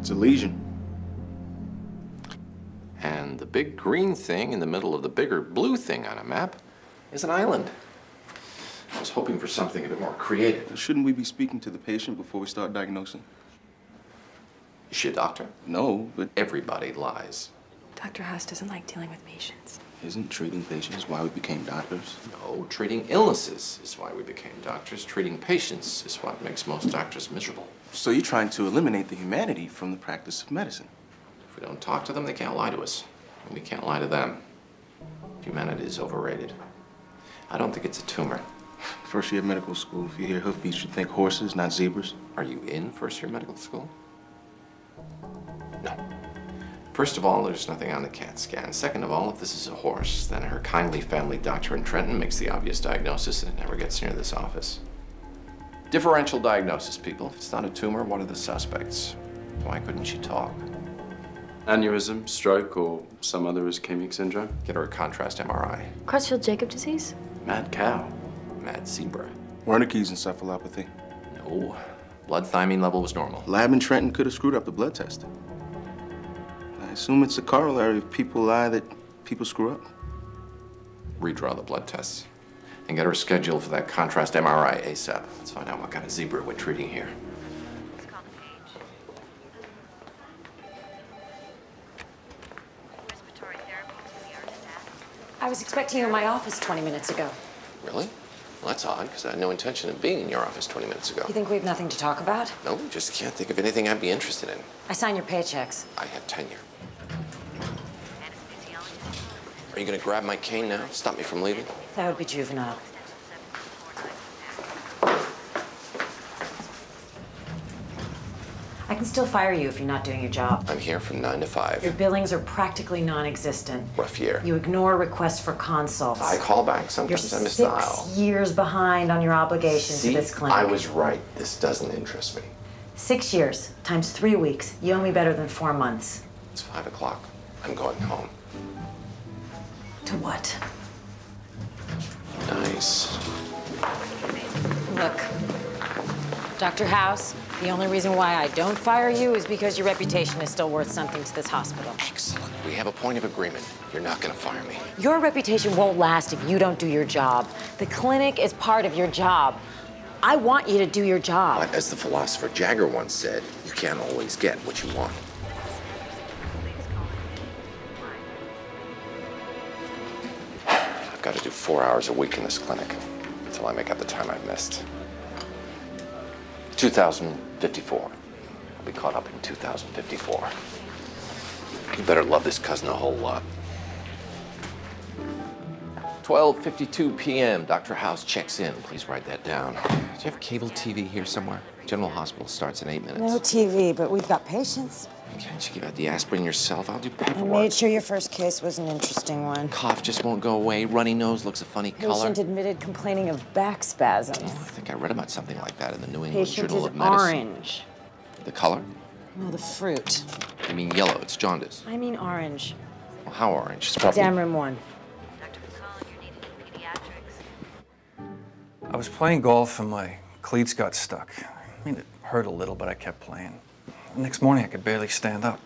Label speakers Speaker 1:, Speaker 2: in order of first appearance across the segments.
Speaker 1: It's a lesion.
Speaker 2: And the big green thing in the middle of the bigger blue thing on a map is an island. I was hoping for something a bit more creative.
Speaker 1: Shouldn't we be speaking to the patient before we start diagnosing?
Speaker 2: Is she a doctor?
Speaker 1: No, but
Speaker 2: Everybody lies.
Speaker 3: Dr. House doesn't like dealing with patients.
Speaker 1: isn't treating patients why we became doctors?
Speaker 2: No, treating illnesses is why we became doctors. Treating patients is what makes most doctors miserable.
Speaker 1: So you're trying to eliminate the humanity from the practice of medicine?
Speaker 2: If we don't talk to them, they can't lie to us. And we can't lie to them. Humanity is overrated. I don't think it's a tumor.
Speaker 1: First year medical school, if you hear hoofbeats, you think horses, not zebras.
Speaker 2: Are you in first year medical school? No. First of all, there's nothing on the CAT scan. Second of all, if this is a horse, then her kindly family doctor in Trenton makes the obvious diagnosis and it never gets near this office. Differential diagnosis, people. If it's not a tumor, what are the suspects? Why couldn't she talk?
Speaker 4: Aneurysm, stroke, or some other ischemic syndrome?
Speaker 2: Get her a contrast MRI.
Speaker 3: Creutzfeldt-Jakob disease?
Speaker 4: Mad cow.
Speaker 2: Mad zebra.
Speaker 1: Wernicke's encephalopathy.
Speaker 2: No. Blood thymine level was normal.
Speaker 1: Lab in Trenton could have screwed up the blood test. I assume it's a corollary of people lie that people screw up.
Speaker 2: Redraw the blood tests. And get her scheduled for that contrast MRI ASAP. Let's find out what kind of zebra we're treating here.
Speaker 5: I was expecting you in my office 20 minutes ago.
Speaker 2: Really? Well, that's odd, because I had no intention of being in your office 20 minutes ago.
Speaker 5: You think we have nothing to talk about?
Speaker 2: No, just can't think of anything I'd be interested in.
Speaker 5: I sign your paychecks.
Speaker 2: I have tenure. Are you going to grab my cane now? Stop me from leaving?
Speaker 5: That would be juvenile. I can still fire you if you're not doing your job.
Speaker 2: I'm here from 9 to 5.
Speaker 5: Your billings are practically non-existent.
Speaker 2: Rough year.
Speaker 5: You ignore requests for consults.
Speaker 2: I call back.
Speaker 5: You're
Speaker 2: Sometimes I miss the aisle.
Speaker 5: 6 years behind on your obligations to this clinic.
Speaker 2: I was right. This doesn't interest me.
Speaker 5: 6 years times 3 weeks. You owe me better than 4 months.
Speaker 2: It's 5 o'clock. I'm going home.
Speaker 5: To what?
Speaker 2: Nice.
Speaker 5: Look, Dr. House, the only reason why I don't fire you is because your reputation is still worth something to this hospital.
Speaker 2: Excellent. We have a point of agreement. You're not going to fire me.
Speaker 5: Your reputation won't last if you don't do your job. The clinic is part of your job. I want you to do your job.
Speaker 2: But as the philosopher Jagger once said, you can't always get what you want. I've got to do 4 hours a week in this clinic until I make up the time I've missed. 2054. I'll be caught up in 2054. You better love this cousin a whole lot. 12:52 p.m. Dr. House checks in. Please write that down. Do you have cable TV here somewhere? General Hospital starts in 8 minutes.
Speaker 6: No TV, but we've got patients.
Speaker 2: Can't you give out the asprin yourself? I'll do
Speaker 6: I
Speaker 2: paperwork.
Speaker 6: made sure your first case was an interesting one.
Speaker 2: Cough just won't go away. Runny nose looks a funny color.
Speaker 6: Patient admitted complaining of back spasms.
Speaker 2: Oh, I think I read about something like that in the New England
Speaker 6: Patient
Speaker 2: Journal
Speaker 6: is
Speaker 2: of Medicine.
Speaker 6: orange.
Speaker 2: The color?
Speaker 6: No, the fruit.
Speaker 2: I mean yellow. It's jaundice.
Speaker 6: I mean orange.
Speaker 2: Well, how orange? It's probably...
Speaker 6: Exam room 1.
Speaker 7: I was playing golf and my cleats got stuck. I mean, it hurt a little, but I kept playing. The next morning, I could barely stand up.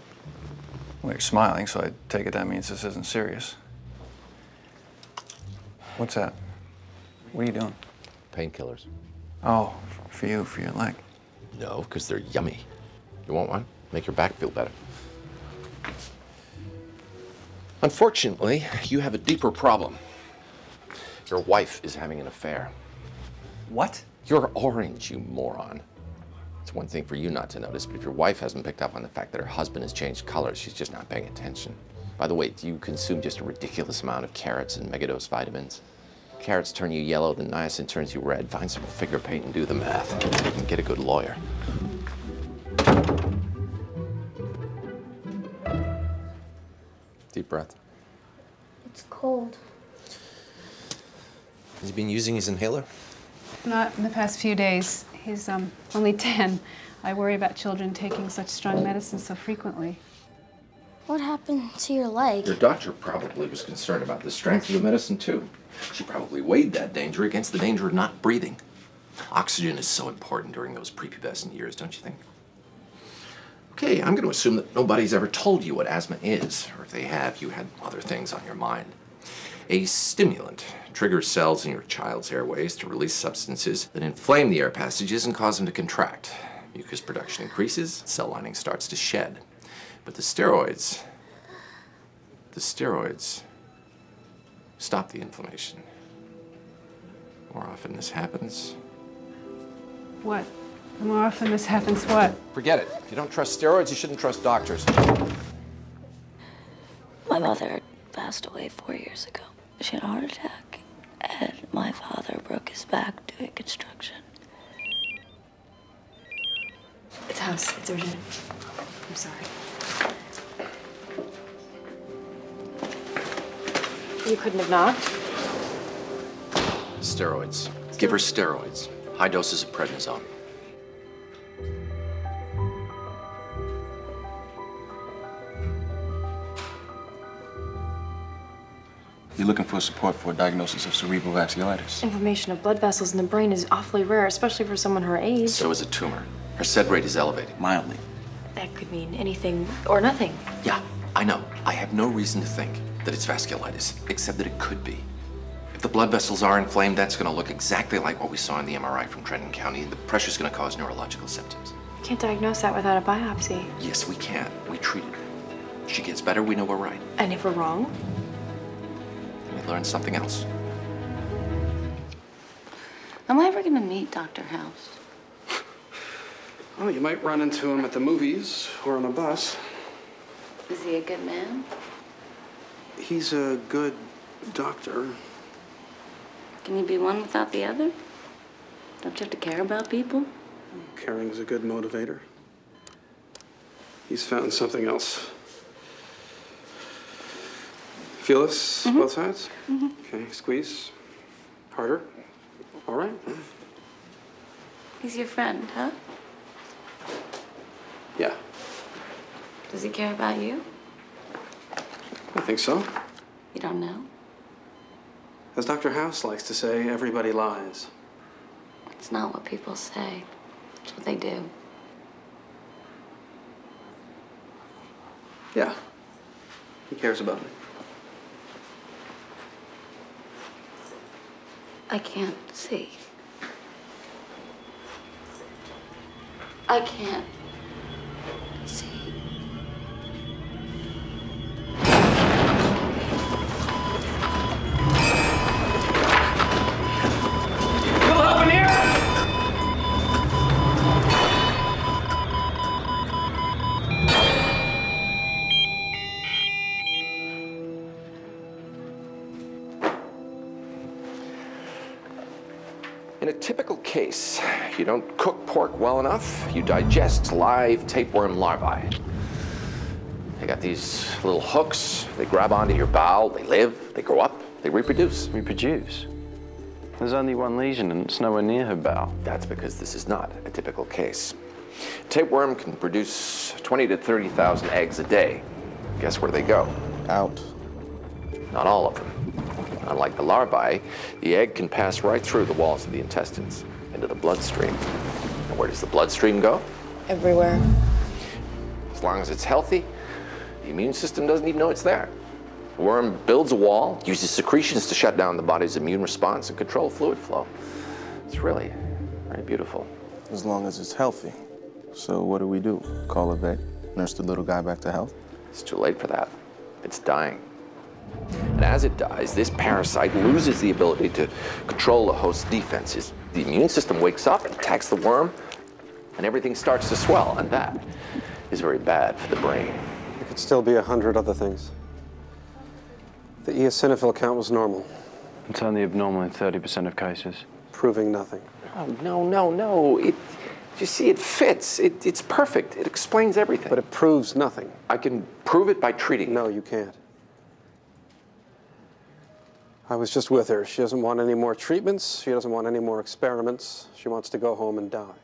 Speaker 7: Well, you're smiling, so I take it that means this isn't serious. What's that? What are you doing?
Speaker 2: Painkillers.
Speaker 7: Oh, for you, for your leg.
Speaker 2: No, because they're yummy. You want one? Make your back feel better. Unfortunately, you have a deeper problem. Your wife is having an affair.
Speaker 7: What?
Speaker 2: You're orange, you moron. It's one thing for you not to notice, but if your wife hasn't picked up on the fact that her husband has changed colors, she's just not paying attention. By the way, do you consume just a ridiculous amount of carrots and megadose vitamins? Carrots turn you yellow, then niacin turns you red. Find some figure paint and do the math. And get a good lawyer. Deep breath.
Speaker 8: It's cold.
Speaker 2: Has he been using his inhaler?
Speaker 9: Not in the past few days. He's only 10. I worry about children taking such strong medicines so frequently.
Speaker 8: What happened to your leg?
Speaker 2: Your doctor probably was concerned about the strength of the medicine, too. She probably weighed that danger against the danger of not breathing. Oxygen is so important during those prepubescent years, don't you think? Okay, I'm going to assume that nobody's ever told you what asthma is, or if they have, you had other things on your mind. A stimulant triggers cells in your child's airways to release substances that inflame the air passages and cause them to contract. Mucus production increases, cell lining starts to shed. But the steroids stop the inflammation. More often this happens.
Speaker 9: What? The more often this happens, what?
Speaker 2: Forget it. If you don't trust steroids, you shouldn't trust doctors.
Speaker 8: My mother passed away 4 years ago. She had a heart attack, and my father broke his back doing construction.
Speaker 3: It's House. It's urgent. I'm sorry. You couldn't have knocked?
Speaker 2: Steroids. Give her steroids. High doses of prednisone.
Speaker 1: You're looking for support for a diagnosis of cerebral vasculitis.
Speaker 3: Inflammation of blood vessels in the brain is awfully rare, especially for someone her age.
Speaker 2: So is a tumor. Her SED rate is elevated.
Speaker 1: Mildly.
Speaker 3: That could mean anything or nothing.
Speaker 2: Yeah, I know. I have no reason to think that it's vasculitis, except that it could be. If the blood vessels are inflamed, that's going to look exactly like what we saw in the MRI from Trenton County. The pressure's going to cause neurological symptoms.
Speaker 3: You can't diagnose that without a biopsy.
Speaker 2: Yes, we can. We treat it. If she gets better, we know we're right.
Speaker 3: And if we're wrong?
Speaker 2: We learn something else.
Speaker 8: Am I ever gonna meet Dr. House?
Speaker 7: Well, you might run into him at the movies or on a bus.
Speaker 8: Is he a good man?
Speaker 7: He's a good doctor.
Speaker 8: Can you be one without the other? Don't you have to care about people?
Speaker 7: Caring's a good motivator. He's found something else. Feel this, both sides? Okay, squeeze. Harder. All right.
Speaker 8: He's your friend, huh?
Speaker 7: Yeah,
Speaker 8: Does he care about you?
Speaker 7: I think so.
Speaker 8: You don't know?
Speaker 7: As Dr. House likes to say, everybody lies.
Speaker 8: It's not what people say. It's what they do.
Speaker 7: Yeah, he cares about me.
Speaker 8: I can't see. I can't see.
Speaker 2: In a typical case, you don't cook pork well enough, you digest live tapeworm larvae. They got these little hooks, they grab onto your bowel, they live, they grow up, they reproduce.
Speaker 4: Reproduce? There's only one lesion and it's nowhere near her bowel.
Speaker 2: That's because this is not a typical case. Tapeworm can produce 20 to 30,000 eggs a day. Guess where they go?
Speaker 1: Out.
Speaker 2: Not all of them. Unlike the larvae, the egg can pass right through the walls of the intestines into the bloodstream. And where does the bloodstream go?
Speaker 3: Everywhere.
Speaker 2: As long as it's healthy, the immune system doesn't even know it's there. The worm builds a wall, uses secretions to shut down the body's immune response and control fluid flow. It's really very beautiful.
Speaker 1: As long as it's healthy. So what do? Call a vet, nurse the little guy back to health?
Speaker 2: It's too late for that. It's dying. And as it dies, this parasite loses the ability to control the host's defenses. The immune system wakes up, attacks the worm, and everything starts to swell, and that is very bad for the brain.
Speaker 10: There could still be 100 other things. The eosinophil count was normal.
Speaker 4: It's only abnormal in 30% of cases.
Speaker 10: Proving nothing.
Speaker 2: Oh, no. You see, it fits. It's perfect. It explains everything.
Speaker 10: But it proves nothing.
Speaker 2: I can prove it by treating.
Speaker 10: No, you can't. I was just with her. She doesn't want any more treatments. She doesn't want any more experiments. She wants to go home and die.